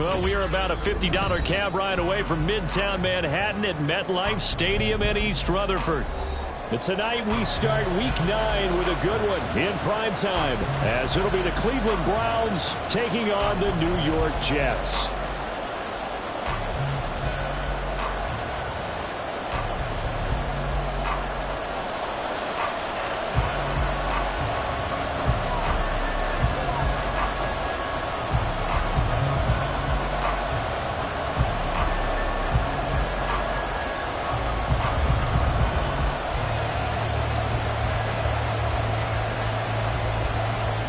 Well, we are about a $50 cab ride away from Midtown Manhattan at MetLife Stadium in East Rutherford. But tonight we start Week 9 with a good one in prime time, as it'll be the Cleveland Browns taking on the New York Jets.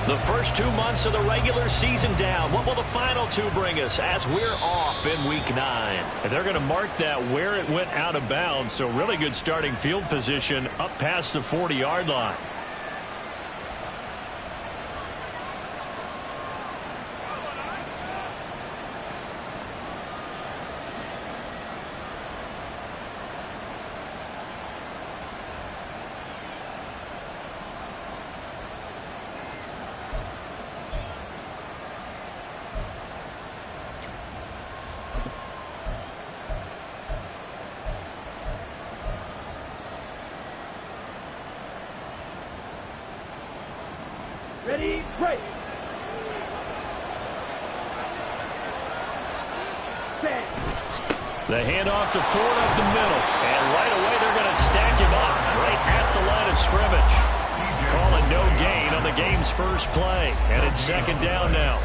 The first 2 months of the regular season down. What will the final 2 bring us as we're off in Week 9? And they're going to mark that where it went out of bounds, so really good starting field position up past the 40-yard line. Ready, break. The handoff to Ford up the middle. And right away they're going to stack him up right at the line of scrimmage. Calling no gain on the game's first play. And it's second down now.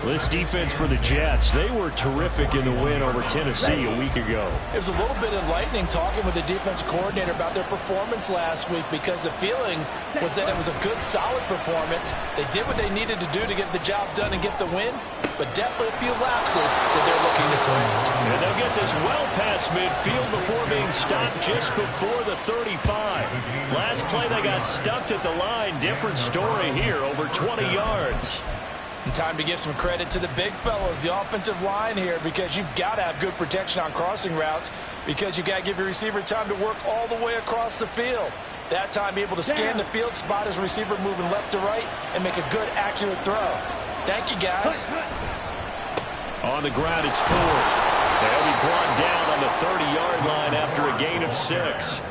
This defense for the Jets, they were terrific in the win over Tennessee a week ago. It was a little bit enlightening talking with the defense coordinator about their performance last week, because the feeling was that it was a good, solid performance. They did what they needed to do to get the job done and get the win, but definitely a few lapses that they're looking to correct. And they'll get this well past midfield before being stopped just before the 35. Last play they got stuffed at the line. Different story here, over 20 yards. And time to give some credit to the big fellows, the offensive line here, because you've got to have good protection on crossing routes, because you've got to give your receiver time to work all the way across the field. That time, be able to scan the field, spot his receiver moving left to right, and make a good, accurate throw. Thank you, guys. On the ground, it's Ford. They'll be brought down on the 30-yard line after a gain of 6.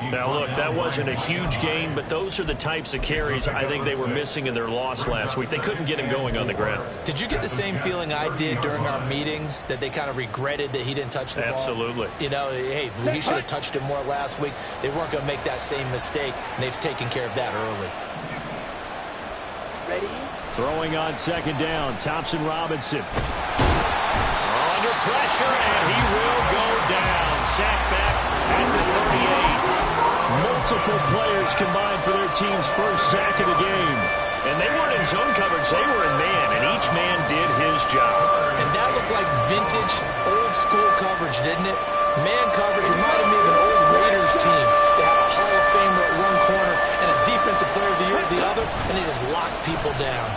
Now, look, that wasn't a huge gain, but those are the types of carries I think they were missing in their loss last week. They couldn't get him going on the ground. Did you get the same feeling I did during our meetings, that they kind of regretted that he didn't touch the ball? Absolutely. You know, hey, he should have touched it more last week. They weren't going to make that same mistake, and they've taken care of that early. Ready? Throwing on second down, Thompson Robinson. Under pressure, and he will go down. Sack back at the 38. Multiple players combined for their team's first sack of the game. And they weren't in zone coverage, they were in man, and each man did his job. And that looked like vintage, old-school coverage, didn't it? Man coverage reminded me of an old Raiders team. They had a Hall of Famer at one corner and a Defensive Player of the Year at the other, and they just locked people down.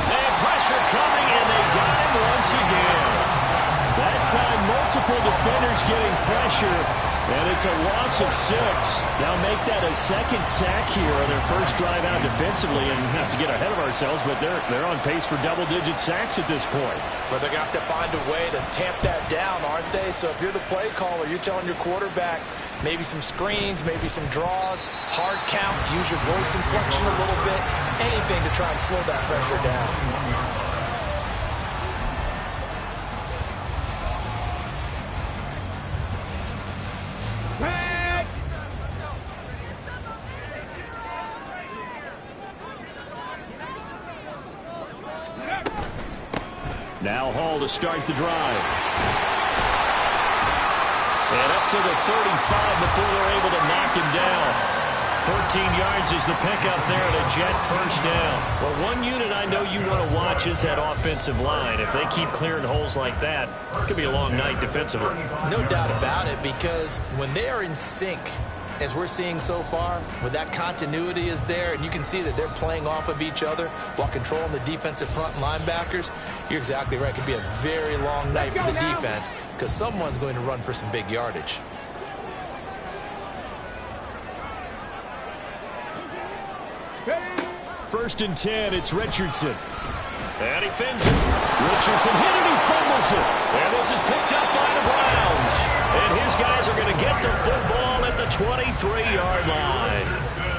And pressure coming, and they got him once again. That time, multiple defenders getting pressure, and it's a loss of 6. Now make that a second sack here on their first drive out defensively, and not to get ahead of ourselves, but they're on pace for double-digit sacks at this point. But they're going to have to find a way to tamp that down, aren't they? So if you're the play caller, you're telling your quarterback maybe some screens, maybe some draws, hard count, use your voice inflection a little bit, anything to try and slow that pressure down. Now Hall to start the drive. And up to the 35 before they're able to knock him down. 13 yards is the pickup there at a Jet first down. Well, one unit I know you want to watch is that offensive line. If they keep clearing holes like that, it could be a long night defensively. No doubt about it, because when they are in sync, as we're seeing so far, when that continuity is there, and you can see that they're playing off of each other while controlling the defensive front linebackers, you're exactly right. It could be a very long night for the defense, because someone's going to run for some big yardage. First and 10, it's Richardson. And he fins it. Richardson hit it, he fumbles it. And this is picked up by the Browns. And his guys are going to get the football at the 23-yard line.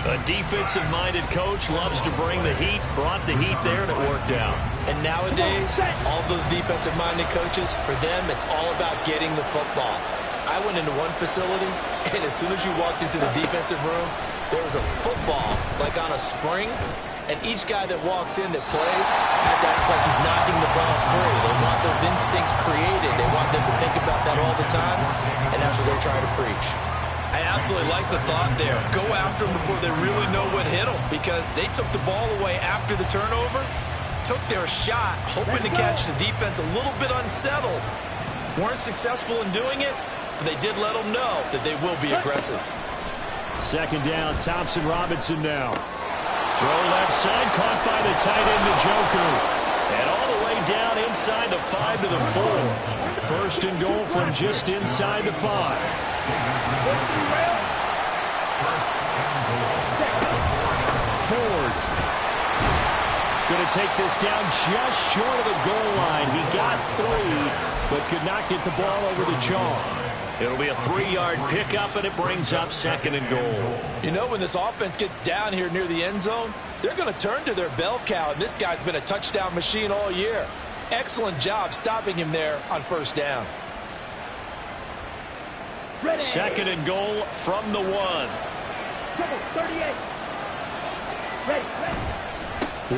A defensive-minded coach loves to bring the heat, brought the heat there, and it worked out. And nowadays, all those defensive-minded coaches, for them, it's all about getting the football. I went into one facility, and as soon as you walked into the defensive room, there was a football, like on a spring, and each guy that walks in that plays has to act like he's knocking the ball free. They want those instincts created. They want them to think about that all the time, and that's what they're trying to preach. I absolutely like the thought there. Go after them before they really know what hit them, because they took the ball away after the turnover, took their shot, hoping to catch the defense a little bit unsettled. Weren't successful in doing it, but they did let them know that they will be aggressive. Second down, Thompson Robinson now. Throw left side, caught by the tight end, Njoku. And all the way down inside the 5 to the 4. First and goal from just inside the 5. Ford going to take this down just short of the goal line. He got 3, but could not get the ball over the chalk. It'll be a 3-yard pickup, and it brings up second and goal. You know, when this offense gets down here near the end zone, they're going to turn to their bell cow, and this guy's been a touchdown machine all year. Excellent job stopping him there on first down. Ready. Second and goal from the 1. 38. Ready.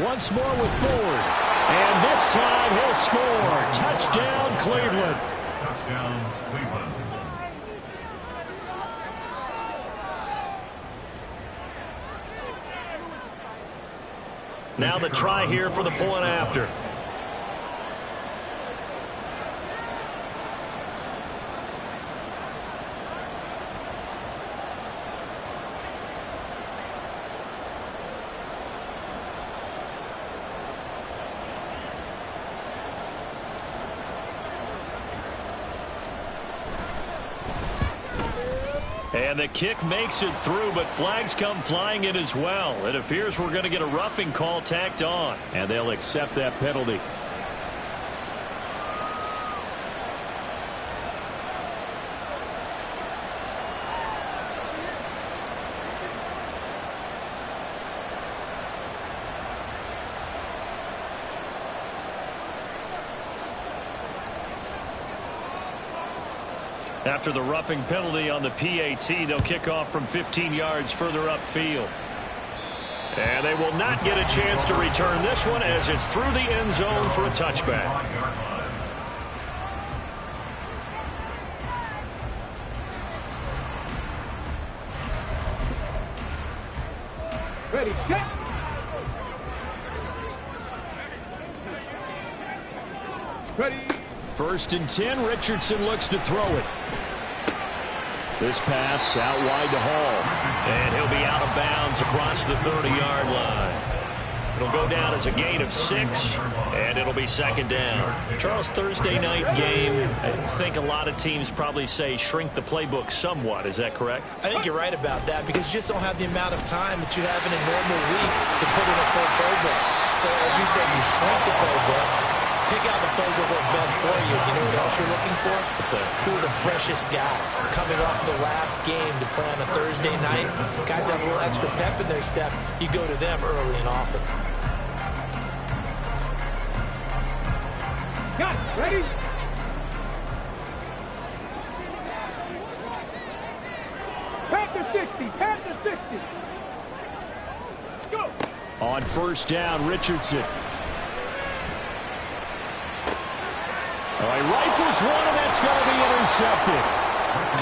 Once more with Ford. And this time he'll score. Touchdown, Cleveland. Touchdown, Cleveland. Now the try here for the point after. And the kick makes it through, but flags come flying in as well. It appears we're going to get a roughing call tacked on, and they'll accept that penalty. After the roughing penalty on the PAT, they'll kick off from 15 yards further upfield. And they will not get a chance to return this one as it's through the end zone for a touchback. Ready, set. Ready. First and 10, Richardson looks to throw it. This pass out wide to Hall. And he'll be out of bounds across the 30-yard line. It'll go down as a gain of 6, and it'll be second down. Charles, Thursday night game, I think a lot of teams probably say shrink the playbook somewhat. Is that correct? I think you're right about that because you just don't have the amount of time that you have in a normal week to put in a full playbook. So as you said, you shrink the playbook. Pick out the plays that work best for you. You know what else you're looking for? Who are the freshest guys coming off the last game to play on a Thursday night? Guys have a little extra pep in their step. You go to them early and often. Got it. Ready. Panther 60. Panther 60. Go. On first down, Richardson. He rifles one, and that's going to be intercepted.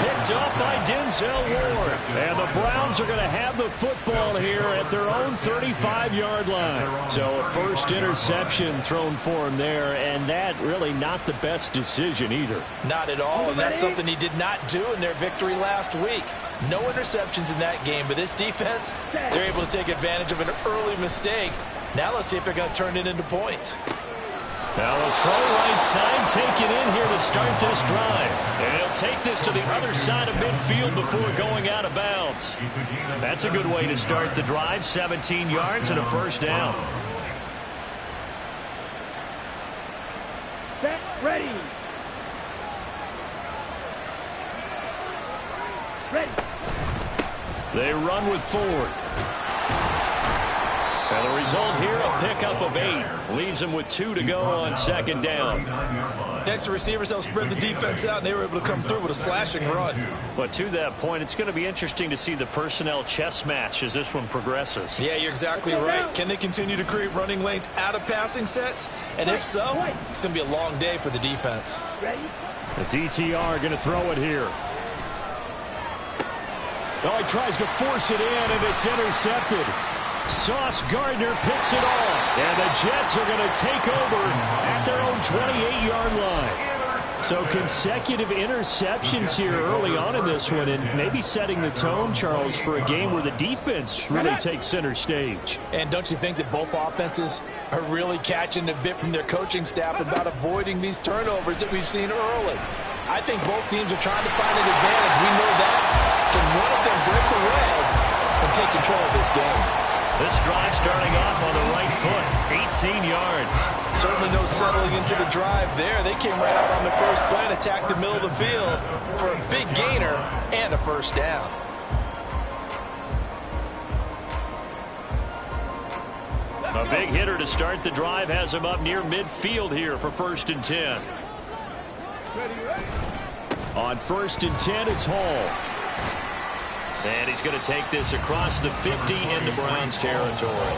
Picked up by Denzel Ward. And the Browns are going to have the football here at their own 35-yard line. So a first interception thrown for him there, and that really not the best decision either. Not at all, and that's something he did not do in their victory last week. No interceptions in that game, but this defense, they're able to take advantage of an early mistake. Now let's see if they're going to turn it into points. Now a throw right side taken in here to start this drive. And he'll take this to the other side of midfield before going out of bounds. That's a good way to start the drive. 17 yards and a first down. Set. Ready. Ready. They run with Ford. And the result here, a pickup of 8. Leaves them with 2 to go on second down. Next, the receivers helped spread the defense out, and they were able to come through with a slashing run. But to that point, it's going to be interesting to see the personnel chess match as this one progresses. Yeah, you're exactly right. Can they continue to create running lanes out of passing sets? And if so, it's going to be a long day for the defense. The DTR going to throw it here. Oh, he tries to force it in, and it's intercepted. Sauce Gardner picks it off, and the Jets are going to take over at their own 28-yard line. So consecutive interceptions here early on in this one, and maybe setting the tone, Charles, for a game where the defense really takes center stage. And don't you think that both offenses are really catching a bit from their coaching staff about avoiding these turnovers that we've seen early? I think both teams are trying to find an advantage. We know that. Can one of them break away and take control of this game? This drive starting off on the right foot, 18 yards. Certainly no settling into the drive there. They came right out on the first play and attacked the middle of the field for a big gainer and a first down. A big hitter to start the drive has him up near midfield here for 1st and 10. On 1st and 10, it's Hall. And he's going to take this across the 50 into Browns territory.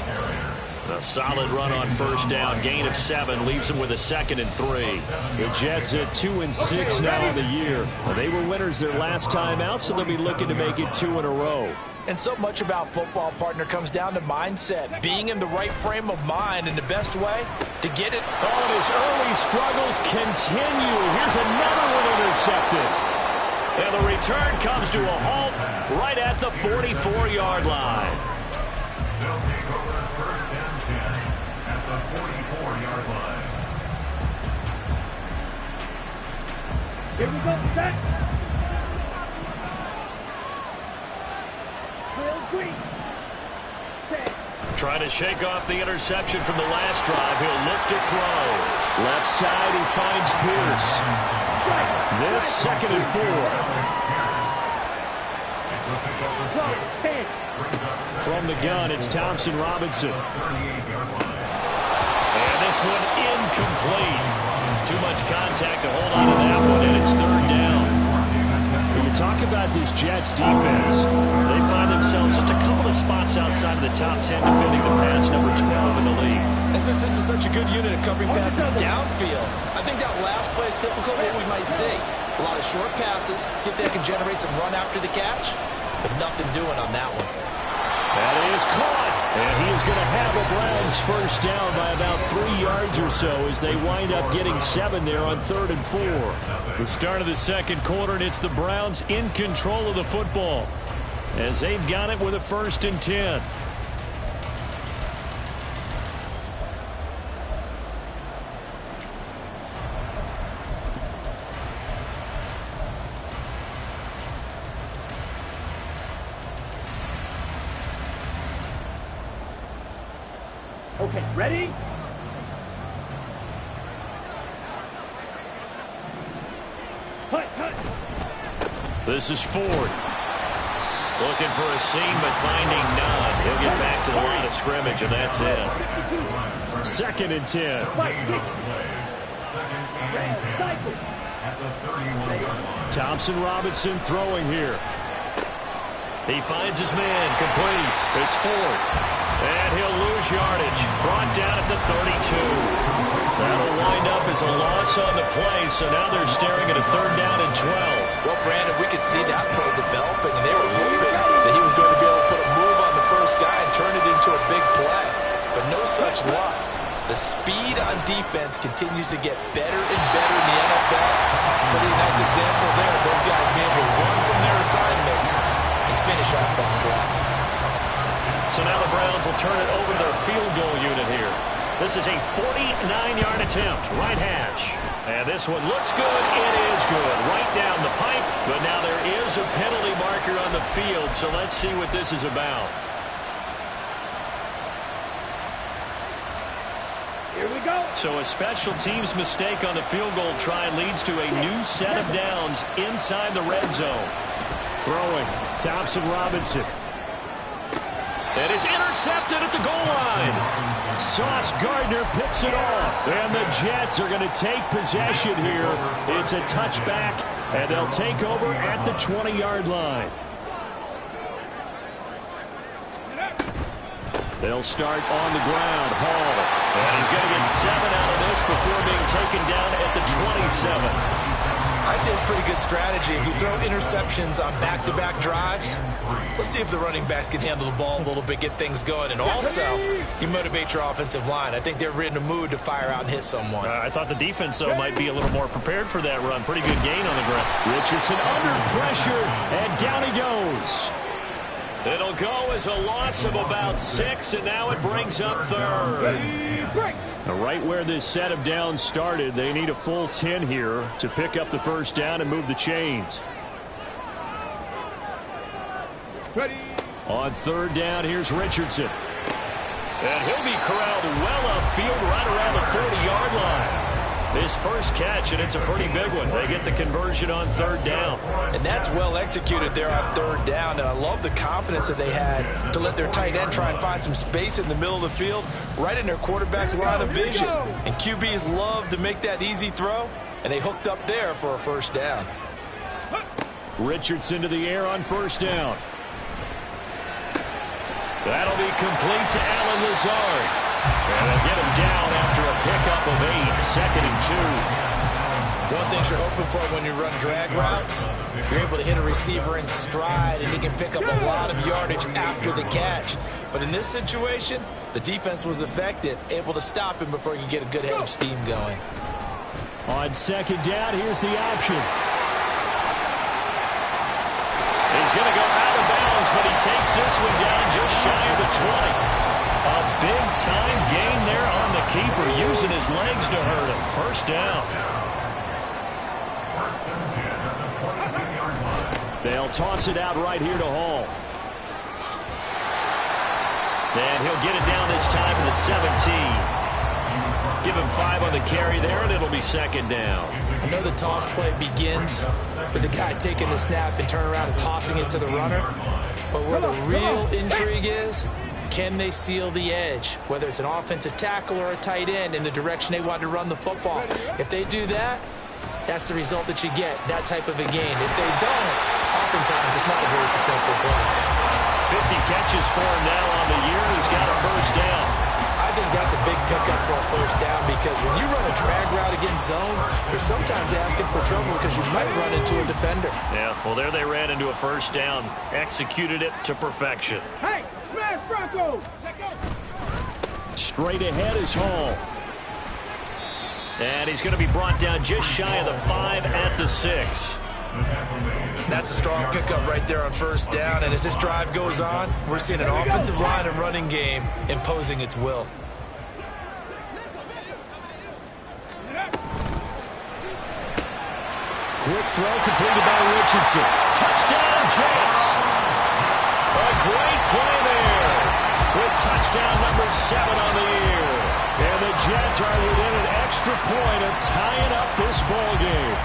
A solid run on first down. Gain of 7 leaves him with a 2nd and 3. The Jets at 2-6 now in the year. They were winners their last time out, so they'll be looking to make it 2 in a row. And so much about football, partner, comes down to mindset. Being in the right frame of mind, and the best way to get it. Oh, and his early struggles continue. Here's another one intercepted. And the return comes to a halt right at the 44-yard line. They'll take over 1st and 10 at the 44-yard line. Here we go. Set. Real green. Set. Trying to shake off the interception from the last drive. He'll look to throw. Left side, he finds Pierce. This 2nd and 4. From the gun, it's Thompson Robinson. And this one incomplete. Too much contact to hold on to that one, and it's 3rd down. When you talk about this Jets defense, they find themselves just a couple of spots outside of the top 10 defending the pass, number 12 in the league. And since this is such a good unit of covering passes downfield, I think that last play is typical of what we might see. A lot of short passes, see if they can generate some run after the catch, but nothing doing on that one. That is caught, and he is going to have a Browns first down by about 3 yards or so as they wind up getting 7 there on 3rd and 4. The start of the second quarter, and it's the Browns in control of the football as they've got it with a 1st and 10. Okay, ready? Cut, cut. This is Ford. Looking for a seam, but finding none. He'll get back to the line of scrimmage, and that's it. 2nd and 10. Thompson Robinson throwing here. He finds his man, complete. It's Ford. And he'll lose yardage. Brought down at the 32. That'll wind up as a loss on the play, so now they're staring at a 3rd down and 12. Well, Brandon, we could see that play developing, and they were hoping that he was going to be able to put a move on the first guy and turn it into a big play. But no such luck. The speed on defense continues to get better and better in the NFL. Pretty nice example there. Those guys being able to run from their assignments and finish off that play. So now the Browns will turn it over to their field goal unit here. This is a 49-yard attempt, right hash. And this one looks good. It is good. Right down the pipe. But now there is a penalty marker on the field, so let's see what this is about. Here we go. So a special teams mistake on the field goal try leads to a new set of downs inside the red zone. Throwing, Thompson Robinson. And it's intercepted at the goal line. Sauce Gardner picks it off. And the Jets are going to take possession here. It's a touchback, and they'll take over at the 20-yard line. They'll start on the ground. Hall. And he's going to get 7 out of this before being taken down at the 27. I'd say it's pretty good strategy. If you throw interceptions on back-to-back drives, let's see if the running backs can handle the ball a little bit, get things going. And also, you motivate your offensive line. I think they're in the mood to fire out and hit someone. I thought the defense, though, might be a little more prepared for that run. Pretty good gain on the ground. Richardson under pressure, and down he goes. It'll go as a loss of about 6, and now it brings up third. Right where this set of downs started, they need a full 10 here to pick up the first down and move the chains. Ready. On third down, here's Richardson. And he'll be corralled well upfield right around the 40-yard line. His first catch, and it's a pretty big one. They get the conversion on third down. And that's well executed there on third down. And I love the confidence that they had to let their tight end try and find some space in the middle of the field, right in their quarterback's line of vision. And QBs love to make that easy throw, and they hooked up there for a first down. Richardson to the air on first down. That'll be complete to Allen Lazard. And they'll get him down after a pickup of 8, second and 2. One thing you're hoping for when you run drag routes, you're able to hit a receiver in stride, and he can pick up a lot of yardage after the catch. But in this situation, the defense was effective, able to stop him before you get a good head of steam going. On second down, here's the option. He's going to go out of bounds, but he takes this one down just shy of the 20. A big-time gain there on the keeper, using his legs to hurt him. First down. They'll toss it out right here to Hall. And he'll get it down this time to the 17. Give him 5 on the carry there, and it'll be second down. I know the toss play begins with the guy taking the snap and turning around and tossing it to the runner. But where the real intrigue is, can they seal the edge, whether it's an offensive tackle or a tight end, in the direction they want to run the football? If they do that, that's the result that you get, that type of a gain. If they don't, oftentimes it's not a very successful play. 50 catches for him now on the year. He's got a first down. I think that's a big pickup for a first down, because when you run a drag route against zone, you're sometimes asking for trouble because you might run into a defender. Yeah, well, there they ran into a first down, executed it to perfection. Hey, smash Broncos! Straight ahead is Hall. And he's going to be brought down just shy of the 5 at the 6. That's a strong pickup right there on first down. And as this drive goes on, we're seeing an offensive line and running game imposing its will. Quick throw completed by Richardson. Touchdown, Jets. A great play there with touchdown number 7 on the year. And the Jets are within an extra point of tying up this ball game.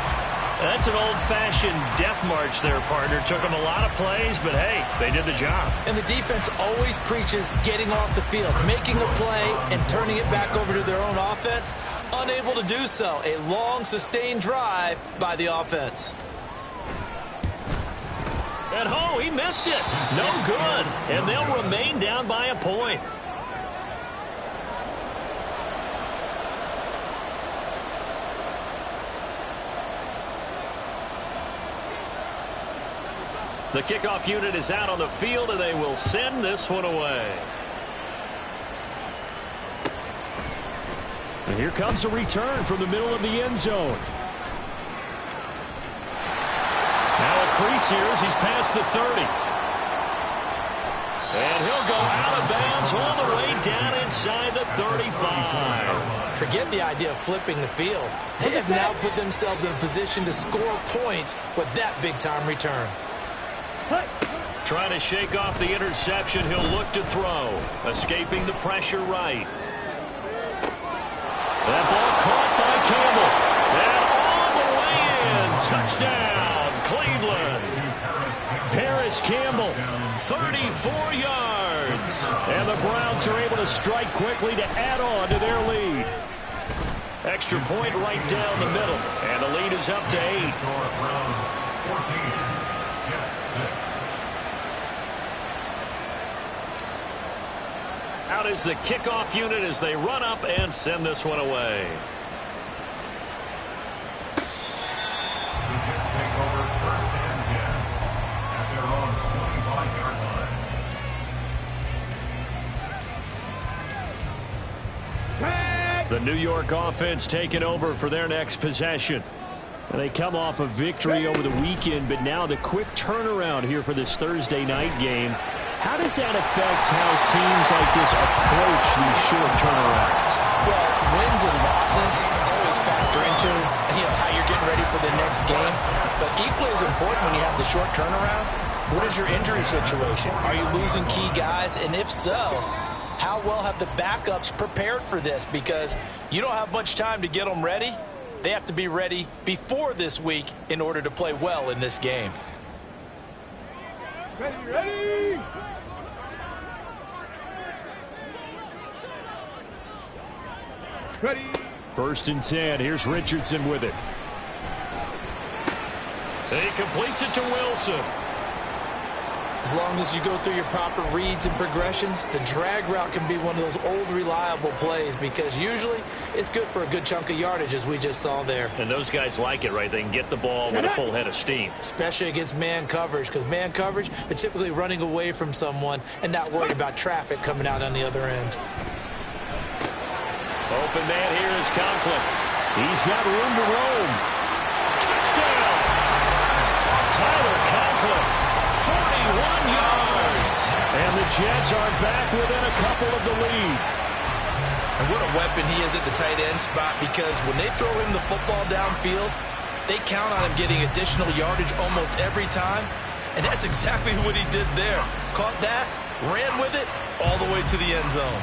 That's an old-fashioned death march there, partner. Took them a lot of plays, but hey, they did the job. And the defense always preaches getting off the field, making a play, and turning it back over to their own offense. Unable to do so. A long, sustained drive by the offense. And oh, he missed it. No good. And they'll remain down by a point. The kickoff unit is out on the field, and they will send this one away. And here comes a return from the middle of the end zone. Now a crease here as he's past the 30. And he'll go out of bounds all the way down inside the 35. Forget the idea of flipping the field. They have now put themselves in a position to score points with that big-time return. Trying to shake off the interception, he'll look to throw. Escaping the pressure right. 34 yards. And the Browns are able to strike quickly to add on to their lead. Extra point right down the middle. And the lead is up to 8. Browns 14, Jets 6. Out is the kickoff unit as they run up and send this one away. The Jets take over first and 10 at their own 25-yard line. The New York offense taking over for their next possession. And they come off a victory over the weekend, but now the quick turnaround here for this Thursday night game. How does that affect how teams like this approach these short turnarounds? Well, wins and losses always factor into how you're getting ready for the next game. But equally as important when you have the short turnaround, what is your injury situation? Are you losing key guys? And if so, how well have the backups prepared for this? Because you don't have much time to get them ready. They have to be ready before this week in order to play well in this game. Ready! Ready! First and 10. Here's Richardson with it. He completes it to Wilson. As long as you go through your proper reads and progressions, the drag route can be one of those old reliable plays because usually it's good for a good chunk of yardage as we just saw there. And those guys like it, right? They can get the ball with a full head of steam. Especially against man coverage, because man coverage, they're typically running away from someone and not worried about traffic coming out on the other end. Open man here is Conklin. He's got room to roam. Touchdown! Tyler Conklin, 41 yards. And the Jets are back within a couple of the lead. And what a weapon he is at the tight end spot, because when they throw him the football downfield, they count on him getting additional yardage almost every time. And that's exactly what he did there. Caught that, ran with it, all the way to the end zone.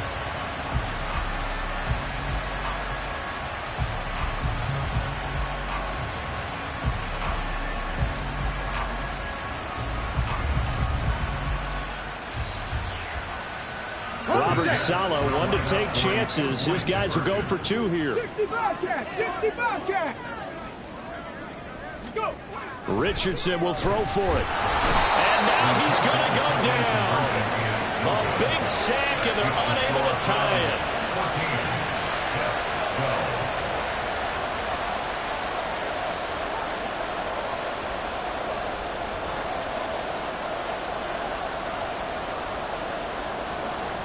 Robert Saleh, one to take chances. His guys will go for 2 here. 60 Bobcat! Let's go! Richardson will throw for it. And now he's going to go down. A big sack, and they're unable to tie it. 14, Jets go.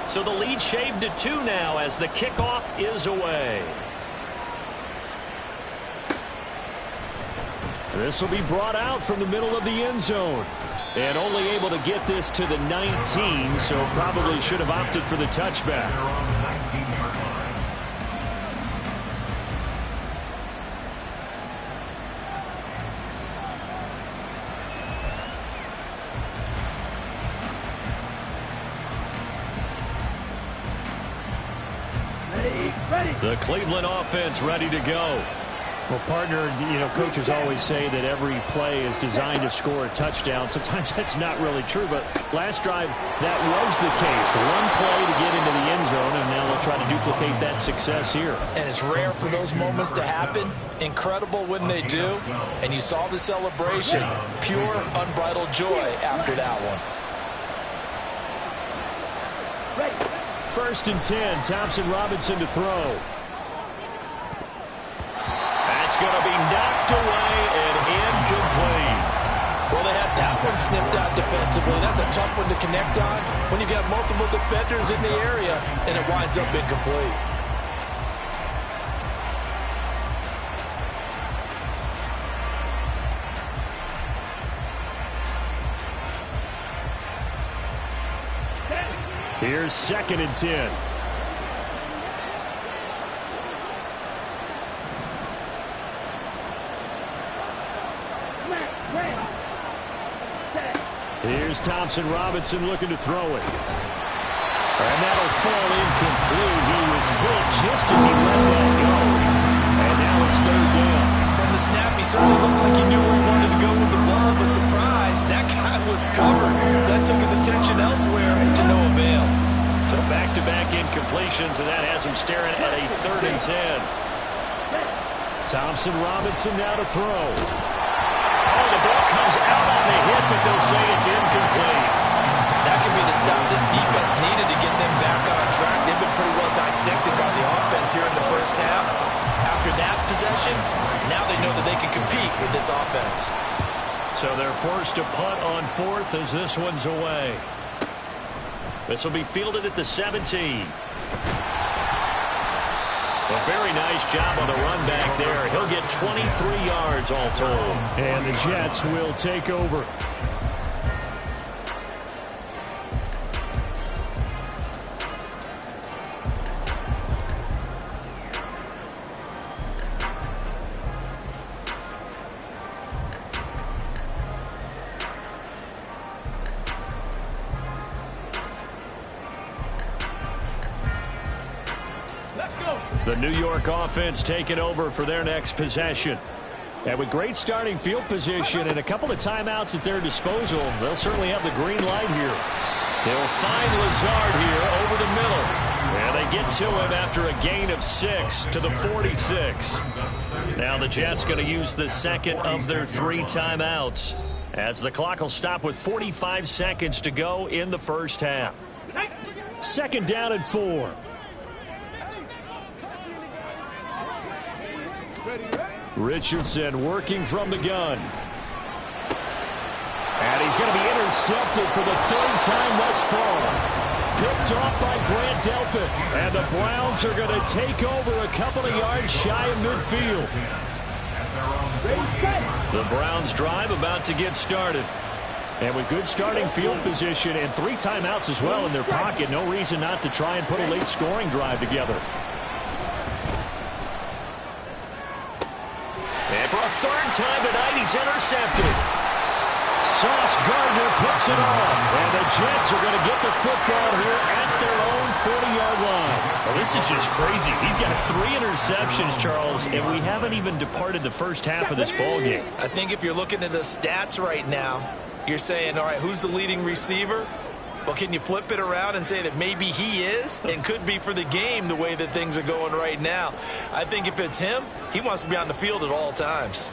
So the lead shaved to 2 now as the kickoff is away. This will be brought out from the middle of the end zone. And only able to get this to the 19, so probably should have opted for the touchback. They're on the 19-yard line. The Cleveland offense ready to go. Well, partner, coaches always say that every play is designed to score a touchdown. Sometimes that's not really true, but last drive, that was the case. One play to get into the end zone, and now they'll try to duplicate that success here. And it's rare for those moments to happen. Incredible when they do. And you saw the celebration. Pure, unbridled joy after that one. First and 10, Thompson Robinson to throw. That's going to be knocked away and incomplete. Well, they had that one snipped out defensively. That's a tough one to connect on when you've got multiple defenders in the area, and it winds up incomplete. Here's second and 10. Here's Thompson Robinson looking to throw it. And that'll fall incomplete. He was hit just as he let that go. And now it's third down. From the snap, he certainly looked like he knew where he wanted to go with the ball. But surprise, that guy was covered. So that took his attention completions, and that has him staring at a 3rd and 10. Thompson Robinson now to throw. Oh, the ball comes out on the hit, but they'll say it's incomplete. That could be the stop this defense needed to get them back on track. They've been pretty well dissected by the offense here in the first half. After that possession, now they know that they can compete with this offense. So they're forced to punt on 4th as this one's away. This will be fielded at the 17. A very nice job on the run back there. He'll get 23 yards all told. And the Jets will take over. The New York offense taking over for their next possession. And with great starting field position and a couple of timeouts at their disposal, they'll certainly have the green light here. They'll find Lazard here over the middle. And they get to him after a gain of 6 to the 46. Now the Jets going to use the 2nd of their 3 timeouts, as the clock will stop with 45 seconds to go in the first half. 2nd down and 4. Richardson working from the gun. And he's going to be intercepted for the 3rd time thus far. Picked off by Grant Delpit. And the Browns are going to take over a couple of yards shy of midfield. The Browns drive about to get started. And with good starting field position and 3 timeouts as well in their pocket, no reason not to try and put a late scoring drive together. And for a 3rd time tonight, he's intercepted. Sauce Gardner picks it off. And the Jets are going to get the football here at their own 40-yard line. Well, this is just crazy. He's got 3 interceptions, Charles, and we haven't even departed the first half of this ballgame. I think if you're looking at the stats right now, you're saying, all right, who's the leading receiver? Well, can you flip it around and say that maybe he is and could be for the game the way that things are going right now? I think if it's him, he wants to be on the field at all times.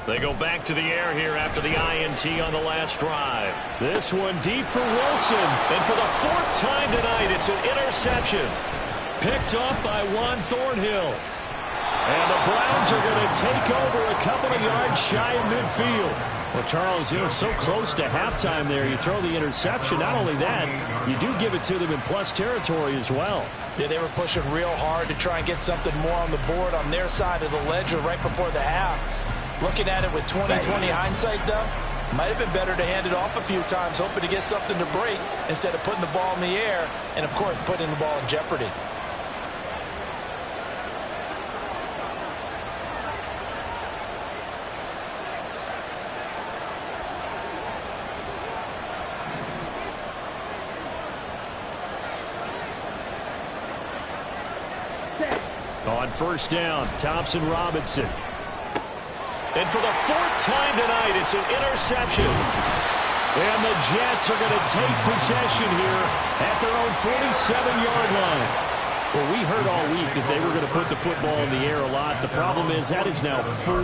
They go back to the air here after the INT on the last drive. This one deep for Wilson. And for the 4th time tonight, it's an interception. Picked off by Juan Thornhill. And the Browns are going to take over a couple of yards shy of midfield. Well, Charles, you're so close to halftime there. You throw the interception. Not only that, you do give it to them in plus territory as well. Yeah, they were pushing real hard to try and get something more on the board on their side of the ledger right before the half. Looking at it with 20/20 hindsight, though, might have been better to hand it off a few times, hoping to get something to break instead of putting the ball in the air and, of course, putting the ball in jeopardy. On 1st down, Thompson Robinson. And for the 4th time tonight, it's an interception. And the Jets are going to take possession here at their own 47-yard line. Well, we heard all week that they were going to put the football in the air a lot. The problem is that is now 4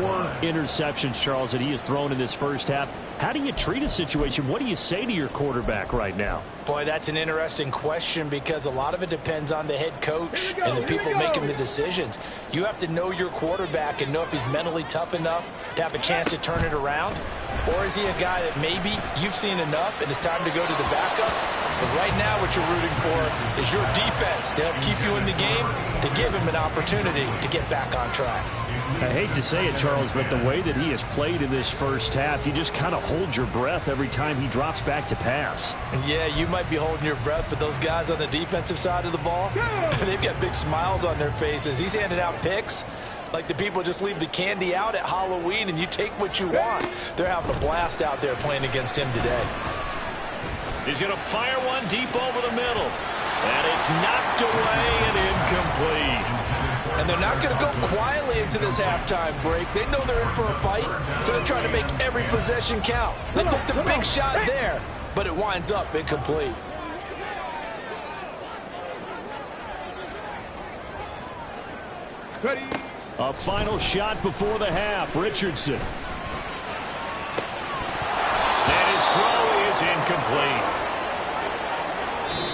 interceptions, Charles, that he has thrown in this first half. How do you treat a situation? What do you say to your quarterback right now? Boy, that's an interesting question because a lot of it depends on the head coach and the people making the decisions. You have to know your quarterback and know if he's mentally tough enough to have a chance to turn it around. Or is he a guy that maybe you've seen enough and it's time to go to the backup? But right now what you're rooting for is your defense to help keep you in the game, to give him an opportunity to get back on track. I hate to say it, Charles, but the way that he has played in this first half, you just kind of hold your breath every time he drops back to pass. Yeah, you might be holding your breath, but those guys on the defensive side of the ball, they've got big smiles on their faces. He's handing out picks like the people just leave the candy out at Halloween and you take what you want. They're having a blast out there playing against him today. He's going to fire one deep over the middle. And it's knocked away and incomplete. And they're not going to go quietly into this halftime break. They know they're in for a fight, so they're trying to make every possession count. They took the big shot there, but it winds up incomplete. Ready. A final shot before the half. Richardson. And his throw is incomplete.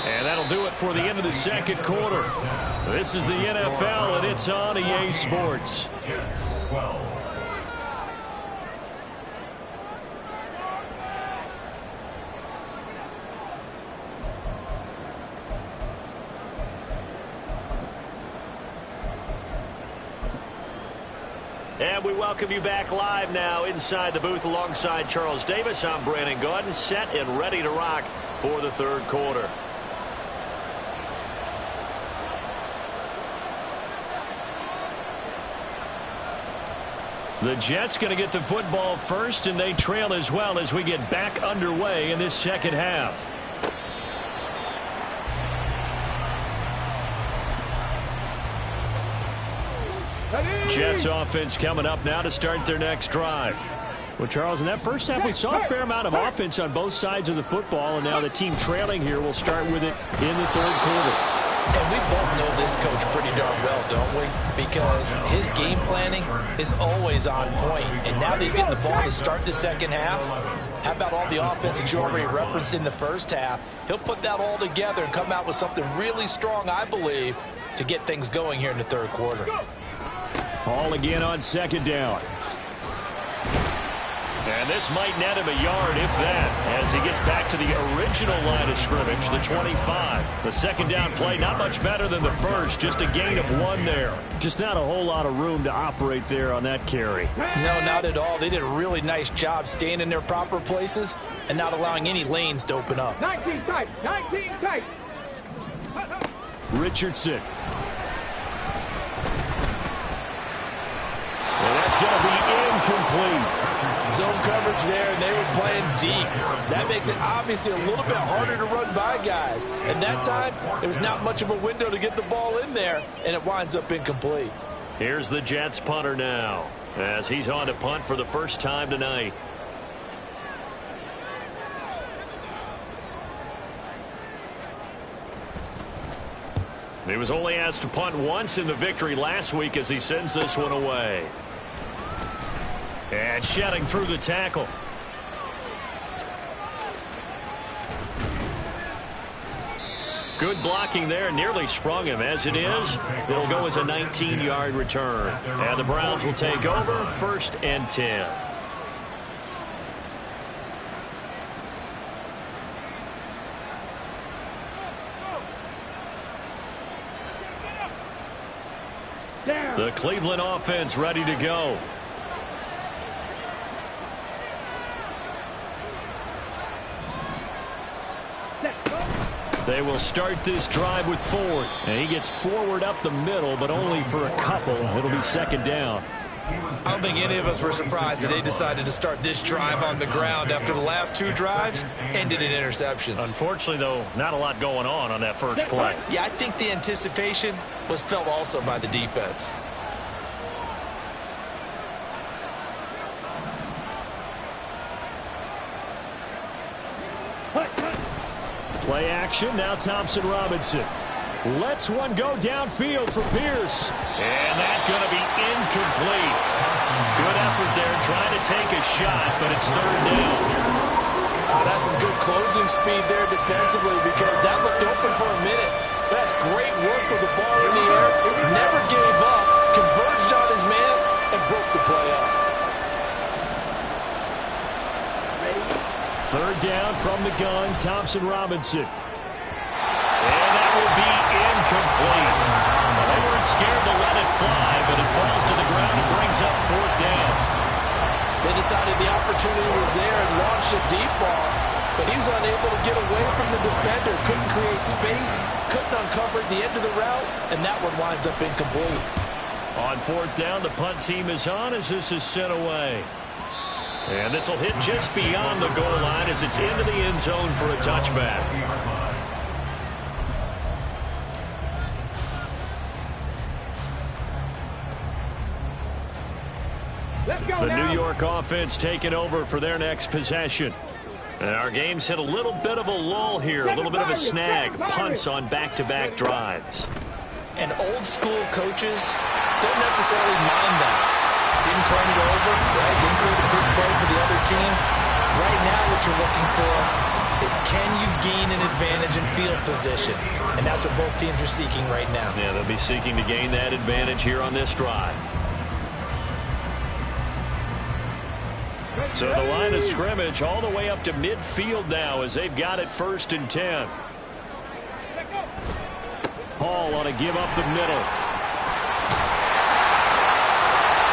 And that'll do it for the end of the second quarter. This is the NFL, and it's on EA Sports. And we welcome you back live now inside the booth alongside Charles Davis. I'm Brandon Gaudin, set and ready to rock for the third quarter. The Jets going to get the football first, and they trail as well as we get back underway in this second half. Jets offense coming up now to start their next drive. Well, Charles, in that first half, we saw a fair amount of offense on both sides of the football, and now the team trailing here will start with it in the third quarter. And we both know this coach pretty darn well, don't we? Because his game planning is always on point. And now that he's getting the ball to start the second half, how about all the offense that you already referenced in the first half? He'll put that all together and come out with something really strong, I believe, to get things going here in the third quarter. Ball again on second down. And this might net him a yard, if that, as he gets back to the original line of scrimmage, the 25. The second down play, not much better than the first, just a gain of 1 there. Just not a whole lot of room to operate there on that carry. No, not at all. They did a really nice job staying in their proper places and not allowing any lanes to open up. 19 tight, 19 tight. Richardson. And that's going to be incomplete. Zone coverage there, and they were playing deep. That makes it obviously a little bit harder to run by guys. And that time, there was not much of a window to get the ball in there, and it winds up incomplete. Here's the Jets punter now, as he's on to punt for the first time tonight. He was only asked to punt once in the victory last week as he sends this one away. And shedding through the tackle. Good blocking there, nearly sprung him. As it is, it'll go as a 19-yard return. And the Browns will take over, 1st and 10. The Cleveland offense ready to go. They will start this drive with Ford. And he gets forward up the middle, but only for a couple. It'll be second down. I don't think any of us were surprised that they decided to start this drive on the ground after the last 2 drives ended in interceptions. Unfortunately, though, not a lot going on that first play. Yeah, I think the anticipation was felt also by the defense. Play action, now Thompson Robinson. Lets one go downfield for Pierce. And that's going to be incomplete. Good effort there trying to take a shot, but it's third down. That's some good closing speed there defensively because that looked open for a minute. That's great work with the ball in the air. Never gave up, converged on his man, and broke the play up. Third down from the gun, Thompson Robinson. And that will be incomplete. They weren't scared to let it fly, but it falls to the ground and brings up 4th down. They decided the opportunity was there and launched a deep ball, but he was unable to get away from the defender. Couldn't create space, couldn't uncover the end of the route, and that one winds up incomplete. On 4th down, the punt team is on as this is sent away. And this will hit just beyond the goal line as it's into the end zone for a touchback. The New York offense taking over for their next possession. And our game's hit a little bit of a lull here, a little bit of a snag. Punts on back-to-back drives. And old-school coaches don't necessarily mind that. Didn't turn it over, right? Didn't create a big play for the other team. Right now what you're looking for is can you gain an advantage in field position? And that's what both teams are seeking right now. Yeah, they'll be seeking to gain that advantage here on this drive. So the line of scrimmage all the way up to midfield now as they've got it 1st and 10. Hall on a give up the middle.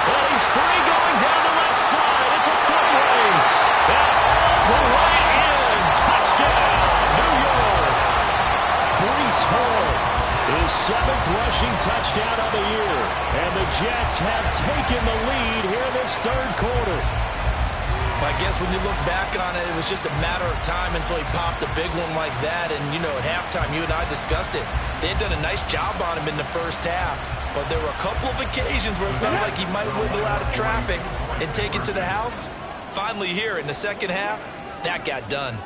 Well, he's free going down the left side. It's a foot race. And all the way in. Touchdown, New York. Breece Hall, his 7th rushing touchdown of the year. And the Jets have taken the lead here in this 3rd quarter. I guess when you look back on it, it was just a matter of time until he popped a big one like that. And, you know, at halftime, you and I discussed it. They had done a nice job on him in the first half. But there were a couple of occasions where it felt like he might wiggle out of traffic and take it to the house. Finally here in the second half, that got done.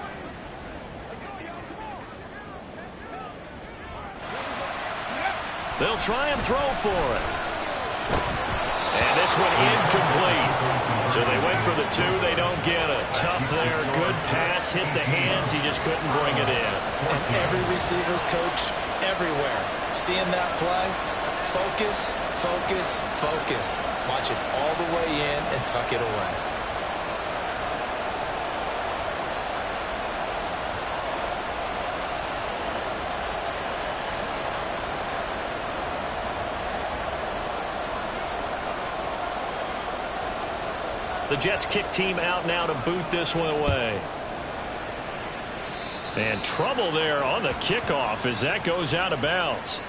They'll try and throw for it. And this one incomplete. So they went for the 2. They don't get it. Tough there. Good pass. Hit the hands. He just couldn't bring it in. And every receiver's coach everywhere. Seeing that play, focus, focus, focus. Watch it all the way in and tuck it away. The Jets kick team out now to boot this one away. And trouble there on the kickoff as that goes out of bounds.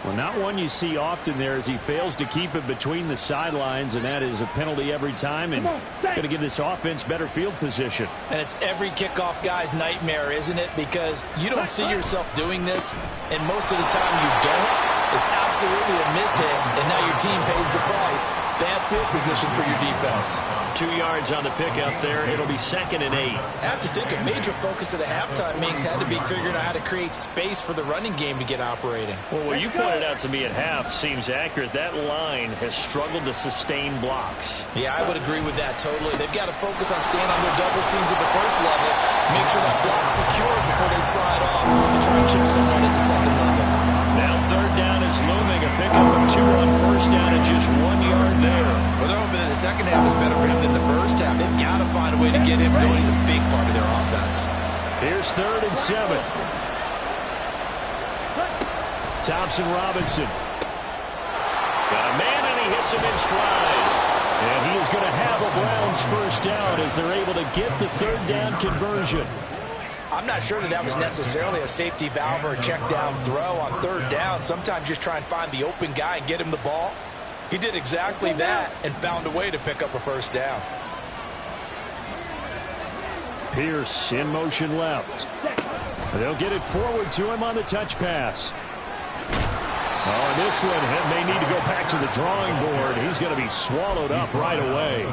Well, not one you see often there as he fails to keep it between the sidelines, and that is a penalty every time, and going to give this offense better field position. And it's every kickoff guy's nightmare, isn't it? Because you don't see yourself doing this, and most of the time you don't. It's absolutely a mishit, and now your team pays the price. Bad field position for your defense. 2 yards on the pickup there. It'll be 2nd and 8. I have to think a major focus of the halftime meetings had to be figuring out how to create space for the running game to get operating. Well, what you pointed out to me at half seems accurate. That line has struggled to sustain blocks. Yeah, I would agree with that totally. They've got to focus on staying on their double teams at the first level, make sure that block's secure before they slide off, and try and chip someone at the second level. Now 3rd down is looming. A pickup of 2 on 1st down and just 1 yard there. Well, they're hoping that the second half is better for him than the first half. They've got to find a way to get him going. He's a big part of their offense. Here's 3rd and 7. Thompson Robinson. Got a man and he hits him in stride. And he is going to have a Browns 1st down as they're able to get the 3rd down conversion. I'm not sure that that was necessarily a safety valve or a check down throw on 3rd down. Sometimes just try and find the open guy and get him the ball. He did exactly that and found a way to pick up a 1st down. Pierce in motion left. They'll get it forward to him on the touch pass. Oh, and this one may need to go back to the drawing board. He's going to be swallowed up right away.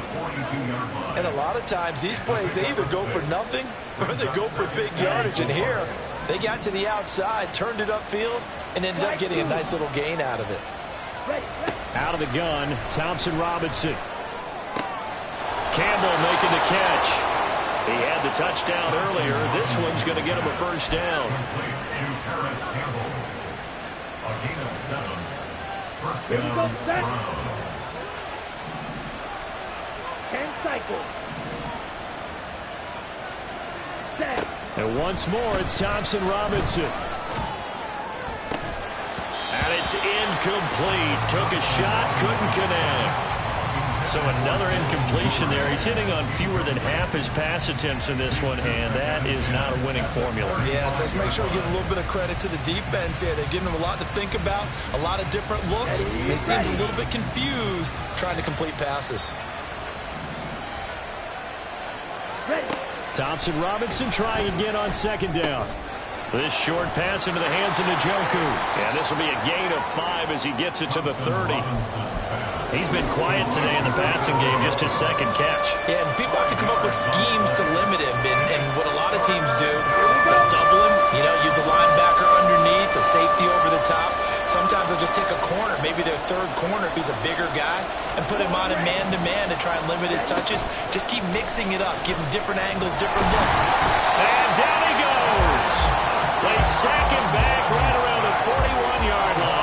And a lot of times these plays, they either go for nothing or they go for big yardage. And here, they got to the outside, turned it upfield, and ended up getting a nice little gain out of it. Out of the gun, Thompson Robinson. Campbell making the catch. He had the touchdown earlier. This one's going to get him a 1st down. And once more, it's Thompson Robinson. And it's incomplete. Took a shot, couldn't connect. So another incompletion there. He's hitting on fewer than half his pass attempts in this one, and that is not a winning formula. Yes, let's make sure we give a little bit of credit to the defense here. They're giving him a lot to think about, a lot of different looks. He seems a little bit confused trying to complete passes. Thompson Robinson trying again on 2nd down. This short pass into the hands of Njoku. And this will be a gain of 5 as he gets it to the 30. He's been quiet today in the passing game, just his second catch. Yeah, and people have to come up with schemes to limit him, and what a lot of teams do, they'll double him, use a linebacker underneath, a safety over the top. Sometimes they'll just take a corner, maybe their third corner if he's a bigger guy, and put him on a man-to-man to try and limit his touches. Just keep mixing it up, give him different angles, different looks. And down he goes. They sack him back right around the 41-yard line.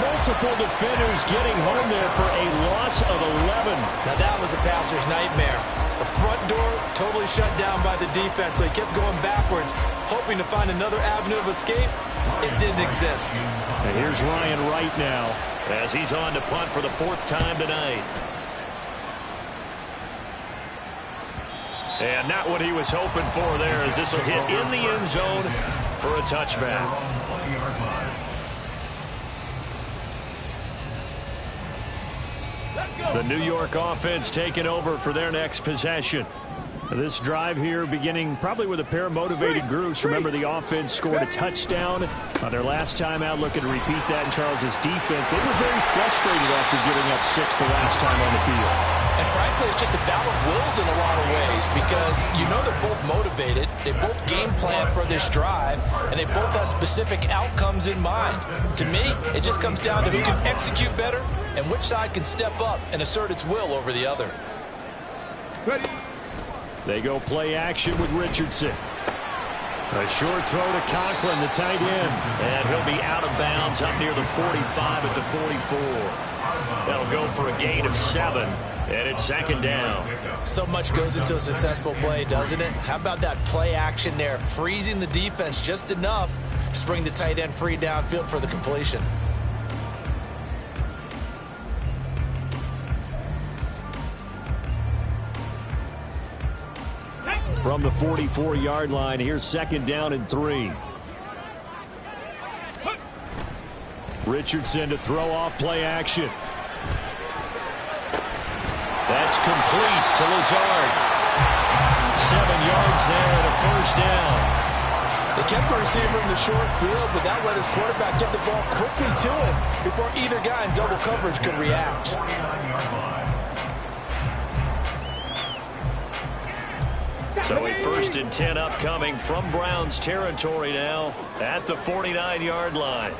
Multiple defenders getting home there for a loss of 11. Now that was a passer's nightmare. The front door totally shut down by the defense, so he kept going backwards, hoping to find another avenue of escape. It didn't exist. And here's Ryan Wright now as he's on to punt for the 4th time tonight. And not what he was hoping for there, as this will hit in the end zone for a touchback. The New York offense taking over for their next possession. This drive here beginning probably with a pair of motivated groups. Remember, the offense scored a touchdown on their last time out. Looking to repeat that in Charles's defense. They were very frustrated after giving up 6 the last time on the field. And frankly, it's just a battle of wills in a lot of ways, because they're both motivated. They both game plan for this drive, and they both have specific outcomes in mind. To me, it just comes down to who can execute better and which side can step up and assert its will over the other. Ready. They go play action with Richardson. A short throw to Conklin, the tight end. And he'll be out of bounds up near the 45 at the 44. That'll go for a gain of 7. And it's 2nd down. So much goes into a successful play, doesn't it? How about that play action there? Freezing the defense just enough to bring the tight end free downfield for the completion. From the 44-yard line, here's 2nd down and 3. Richardson to throw off play action. That's complete to Lazard. 7 yards there and a 1st down. They kept the receiver in the short field, but that let his quarterback get the ball quickly to him before either guy in double coverage could react. So a 1st and 10 upcoming from Browns territory now at the 49-yard line.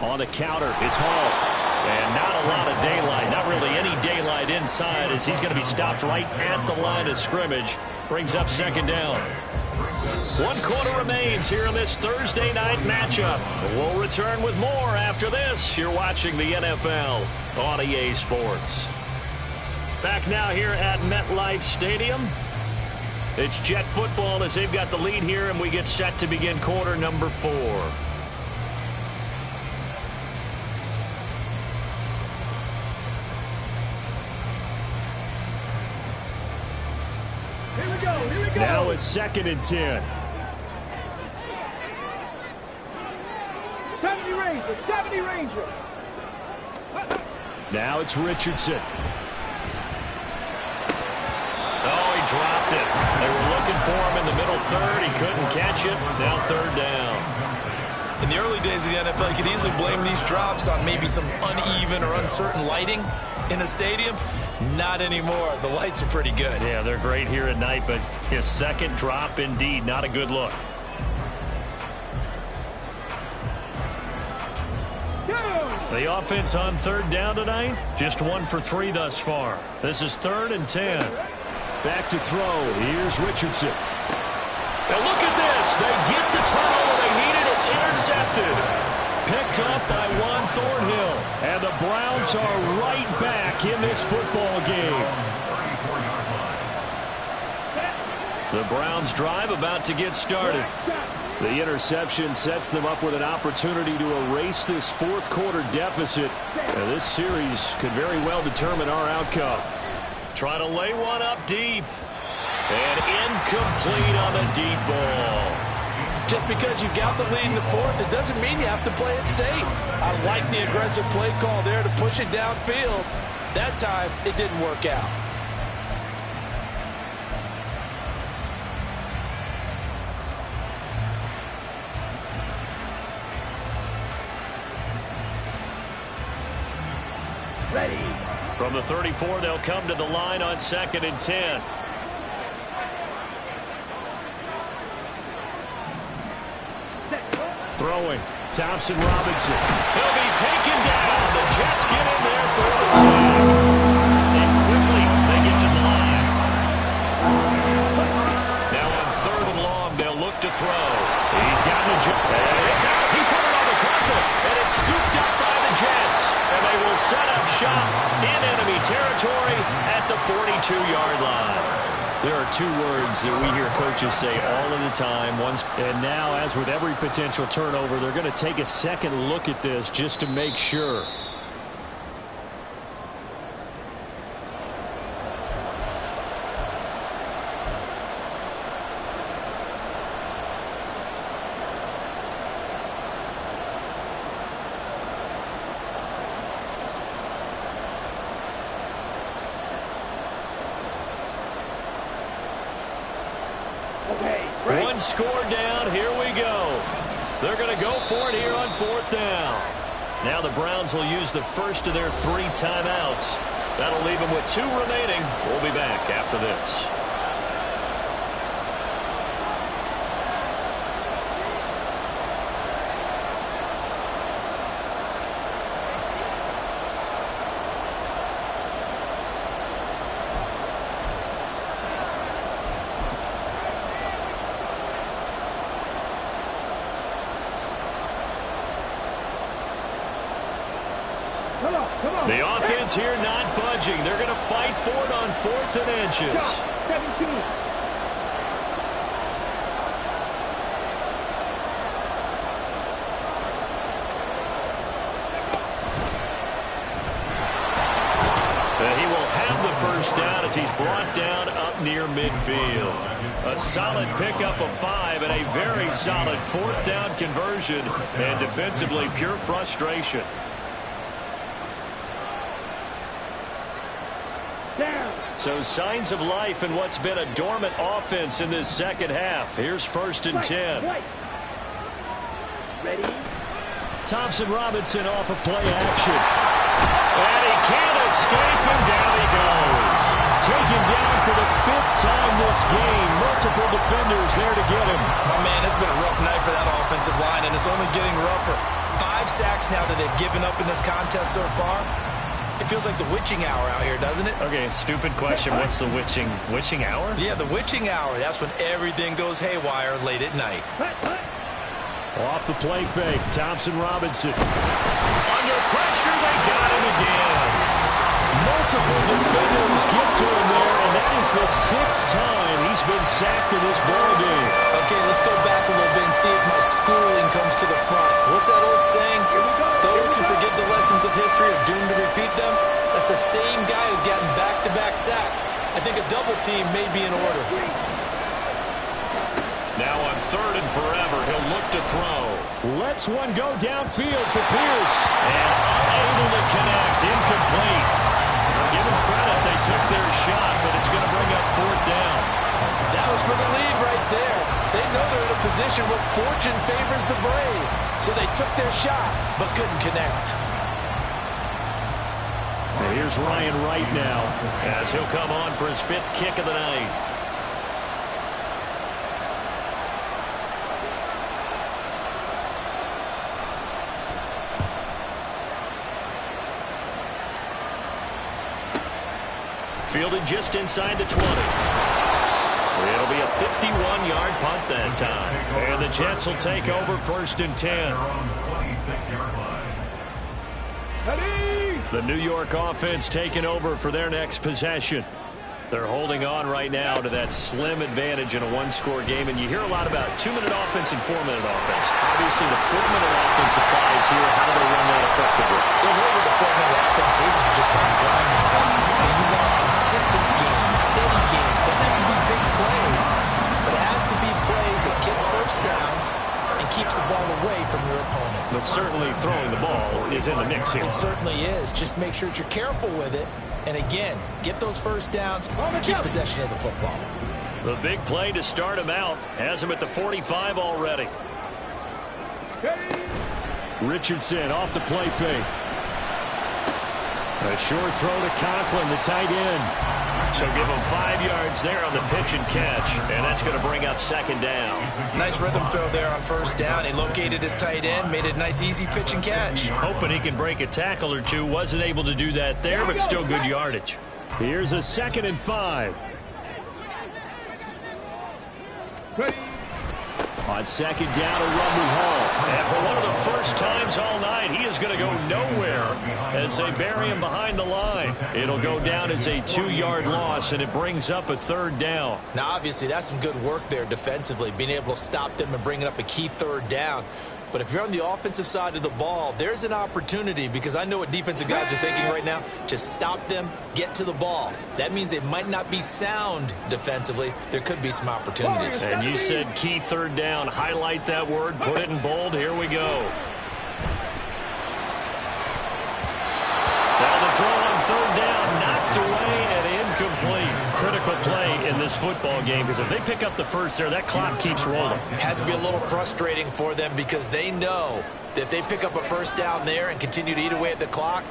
On the counter, it's Hall. And not a lot of daylight, not really any daylight inside, as he's going to be stopped right at the line of scrimmage. Brings up 2nd down. 1 quarter remains here in this Thursday night matchup. We'll return with more after this. You're watching the NFL on EA Sports. Back now here at MetLife Stadium. It's Jet football as they've got the lead here, and we get set to begin quarter number 4. Here we go. Now it's 2nd and 10. 70 Ranger. Now it's Richardson. Oh, he dropped it. They were looking for him in the middle third. He couldn't catch it. Now 3rd down. In the early days of the NFL, you could easily blame these drops on maybe some uneven or uncertain lighting in a stadium. Not anymore. The lights are pretty good. Yeah, they're great here at night, but his 2nd drop, indeed, not a good look. The offense on 3rd down tonight, just 1 for 3 thus far. This is 3rd and 10. Back to throw. Here's Richardson. Now look at this. They get the turnover they needed. It's intercepted. Picked up by Juan Thornhill. And the Browns are right back in this football game. The Browns drive about to get started. The interception sets them up with an opportunity to erase this 4th quarter deficit. And this series could very well determine our outcome. Trying to lay one up deep. And incomplete on the deep ball. Just because you got the lead in the 4th, it doesn't mean you have to play it safe. I like the aggressive play call there to push it downfield. That time, it didn't work out. From the 34, they'll come to the line on 2nd and 10. Throwing. Thompson Robinson. He'll be taken down. The Jets get in there for the sack. And quickly, they get to the line. Now on 3rd and long, they'll look to throw. He's gotten a jump. It's out. He put it on the carpet. And it's scooped up by the Jets. And they will set up shop in enemy territory at the 42-yard line. There are two words that we hear coaches say all of the time. And now, as with every potential turnover, they're going to take a second look at this just to make sure. One score down. Here we go. They're going to go for it here on 4th down. Now the Browns will use the first of their 3 timeouts. That'll leave them with 2 remaining. We'll be back after this. The offense here not budging. They're going to fight for it on 4th and inches. 17. And he will have the first down as he's brought down up near midfield. A solid pickup of 5 and a very solid 4th down conversion. And defensively, pure frustration. So signs of life in what's been a dormant offense in this second half. Here's 1st and 10. Ready? Thompson Robinson off of play action. And he can't escape, and down he goes. Taken down for the 5th time this game. Multiple defenders there to get him. Oh, man, it's been a rough night for that offensive line, and it's only getting rougher. 5 sacks now that they've given up in this contest so far. It feels like the witching hour out here, doesn't it? Okay, stupid question. What's the witching hour? Yeah, the witching hour. That's when everything goes haywire late at night. Off the play fake, Thompson Robinson. Under pressure, they got him again. Multiple defenders get to him there, and that is the 6th time he's been sacked in this ballgame. Okay, let's go back a little bit and see if my schooling comes to the front. What's that old saying? Those who forget the lessons of history are doomed to repeat them. That's the same guy who's gotten back-to-back sacks. I think a double team may be in order. Now on 3rd and forever, he'll look to throw. Lets one go downfield for Pierce. And unable to connect. Incomplete. Give them credit. They took their shot, but it's going to bring up 4th down. That was for the lead right there. They know they're in a position where fortune favors the brave. So they took their shot, but couldn't connect. And here's Ryan Wright now, as he'll come on for his 5th kick of the night. Fielded just inside the 20. It'll be a 51-yard punt that time. And the Jets will take over 1st and 10. the New York offense taking over for their next possession. They're holding on right now to that slim advantage in a one-score game, and you hear a lot about 2-minute offense and 4-minute offense. Obviously, the 4-minute offense applies here. How do they run that effectively? The way with the 4-minute offense is just trying to grind the clock. So you want consistent gains, steady gains. Doesn't have to be big plays, but it has to be plays that gets first downs and keeps the ball away from your opponent. But certainly throwing the ball is in the mix here. It certainly is. Just make sure that you're careful with it. And again, get those first downs, keep possession of the football. The big play to start him out has him at the 45 already. Richardson off the play fake. A short throw to Conklin, the tight end. So give him 5 yards there on the pitch and catch, and that's going to bring up second down. Nice rhythm throw there on first down. He located his tight end, made it a nice, easy pitch and catch. Hoping he can break a tackle or two. Wasn't able to do that there, but still good yardage. Here's a 2nd and 5. On 2nd down, a run with Hall. And for one of the first times all night, he is going to go nowhere as they bury him behind the line. It'll go down as a 2-yard loss, and it brings up a 3rd down. Now, obviously, that's some good work there defensively, being able to stop them and bringing up a key 3rd down. But if you're on the offensive side of the ball, there's an opportunity, because I know what defensive guys are thinking right now. Just stop them, get to the ball. That means they might not be sound defensively. There could be some opportunities. And you said key 3rd down. Highlight that word, put it in bold. Here we go. Now the throw on 3rd down, knocked away and incomplete. Critical play in this football game, because if they pick up the first there, that clock keeps rolling. Has to be a little frustrating for them, because they know that if they pick up a first down there and continue to eat away at the clock,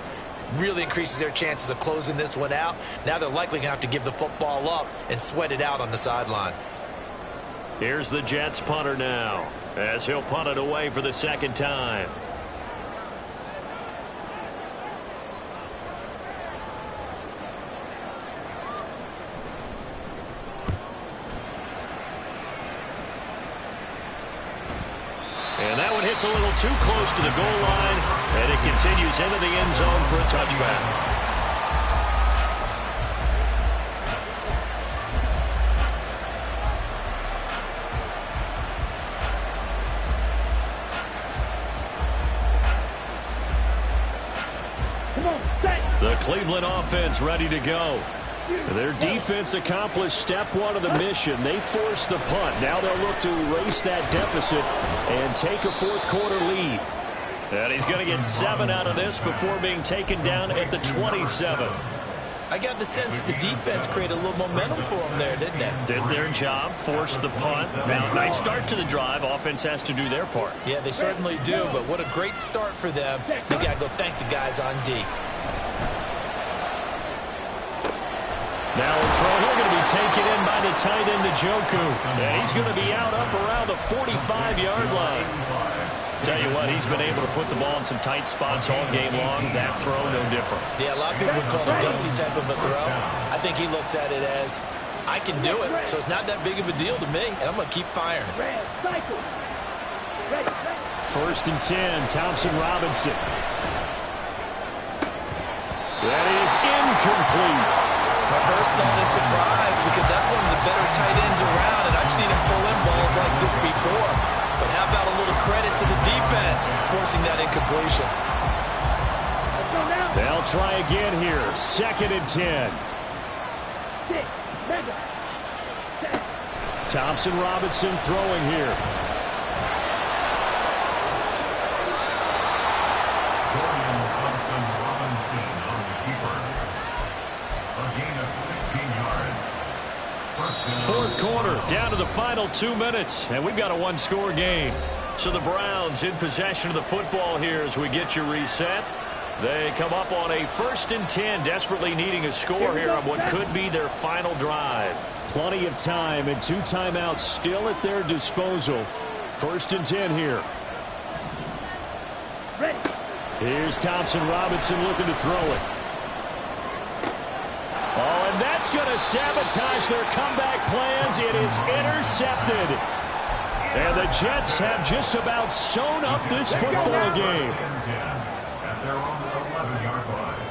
really increases their chances of closing this one out. Now they're likely going to have to give the football up and sweat it out on the sideline. Here's the Jets punter now, as he'll punt it away for the 2nd time. And that one hits a little too close to the goal line, and it continues into the end zone for a touchback. The Cleveland offense ready to go. Their defense accomplished step 1 of the mission. They forced the punt. Now they'll look to erase that deficit and take a 4th quarter lead. And he's going to get 7 out of this before being taken down at the 27. I got the sense that the defense created a little momentum for them there, didn't they? Did their job, forced the punt. Now, nice start to the drive. Offense has to do their part. Yeah, they certainly do, but what a great start for them. They got to go thank the guys on D. Now a throw here going to be taken in by the tight end, Njoku. And he's going to be out up around the 45-yard line. Tell you what, he's been able to put the ball in some tight spots all game long. That throw, no different. Yeah, a lot of people would call it a gutsy type of a throw. I think he looks at it as, I can do it, so it's not that big of a deal to me, and I'm going to keep firing. 1st and 10, Thompson Robinson. That is incomplete. My first thought is surprise, because that's one of the better tight ends around, and I've seen him pull in balls like this before. But how about a little credit to the defense forcing that incompletion? They'll try again here. 2nd and 10. Thompson Robinson throwing here. Fourth quarter, down to the final 2 minutes, and we've got a 1-score game. So the Browns in possession of the football here as we get you reset. They come up on a 1st and 10, desperately needing a score here on what could be their final drive. Plenty of time and 2 timeouts still at their disposal. 1st and 10 here. Here's Thompson Robinson looking to throw it. Oh, and that's going to sabotage their comeback plans. It is intercepted. And the Jets have just about sewn up this football game. At their own 11-yard line.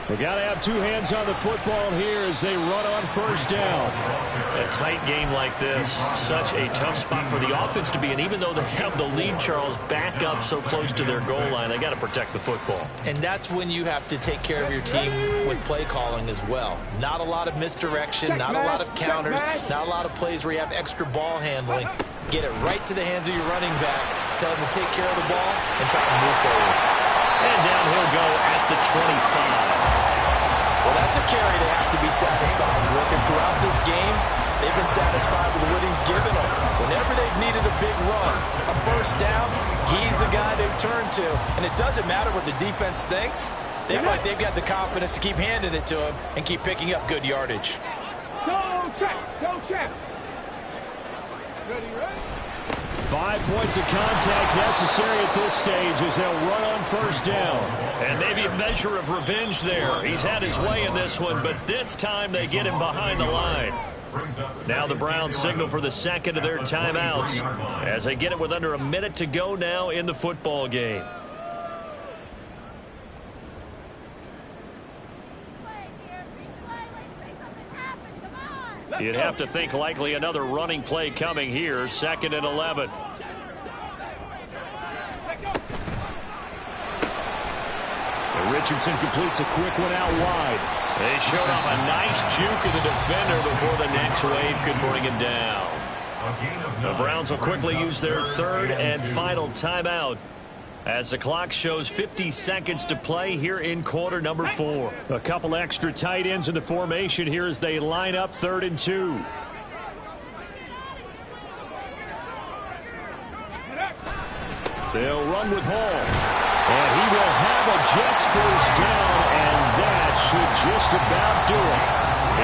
They got to have 2 hands on the football here as they run on 1st down. A tight game like this, such a tough spot for the offense to be in. Even though they have the lead, Charles, back up so close to their goal line, they got to protect the football. And that's when you have to take care of your team with play calling as well. Not a lot of misdirection, not a lot of counters, not a lot of plays where you have extra ball handling. Get it right to the hands of your running back, tell them to take care of the ball, and try to move forward. And down he'll go at the 25. Well, that's a carry they have to be satisfied with. And throughout this game, They've been satisfied with what he's given them. Whenever they've needed a big run, a first down, he's the guy they've turned to. And it doesn't matter what the defense thinks. They feel like they've got the confidence to keep handing it to him and keep picking up good yardage. Go check. Go check. Ready? 5 points of contact necessary at this stage as they'll run on first down. And maybe a measure of revenge there. He's had his way in this one, but this time they get him behind the line. Now the Browns signal for the second of their timeouts as they get it with under a minute to go now in the football game. You'd have to think likely another running play coming here, 2nd and 11. And Richardson completes a quick one out wide. They showed off a nice juke of the defender before the next wave could bring him down. The Browns will quickly use their 3rd and final timeout as the clock shows 50 seconds to play here in quarter number 4. A couple extra tight ends in the formation here as they line up 3rd and 2. They'll run with Hall. And he will have a Jets first down, and that should just about do it.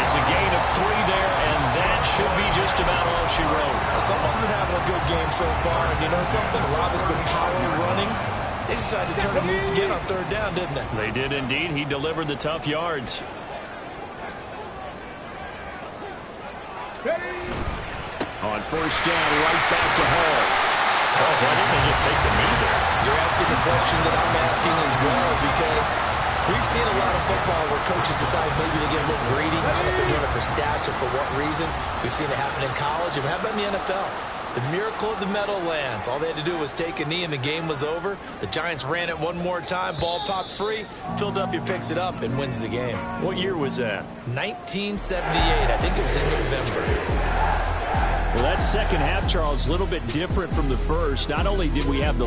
It's a gain of 3 there, and that should be just about all she wrote. Someone's been having a good game so far, and you know something? A lot of it's been power running. They decided to turn him loose again on 3rd down, didn't they? They did indeed. He delivered the tough yards. On first down, right back to Hall. Tough. Why didn't they just take the knee there? You're asking the question that I'm asking as well, because we've seen a lot of football where coaches decide maybe they get a little greedy. I don't know if they're doing it for stats or for what reason. We've seen it happen in college. And how about in the NFL? The miracle of the Meadowlands. All they had to do was take a knee and the game was over. The Giants ran it one more time. Ball popped free. Philadelphia picks it up and wins the game. What year was that? 1978. I think it was in November. Well, that second half, Charles, a little bit different from the first. Not only did we have the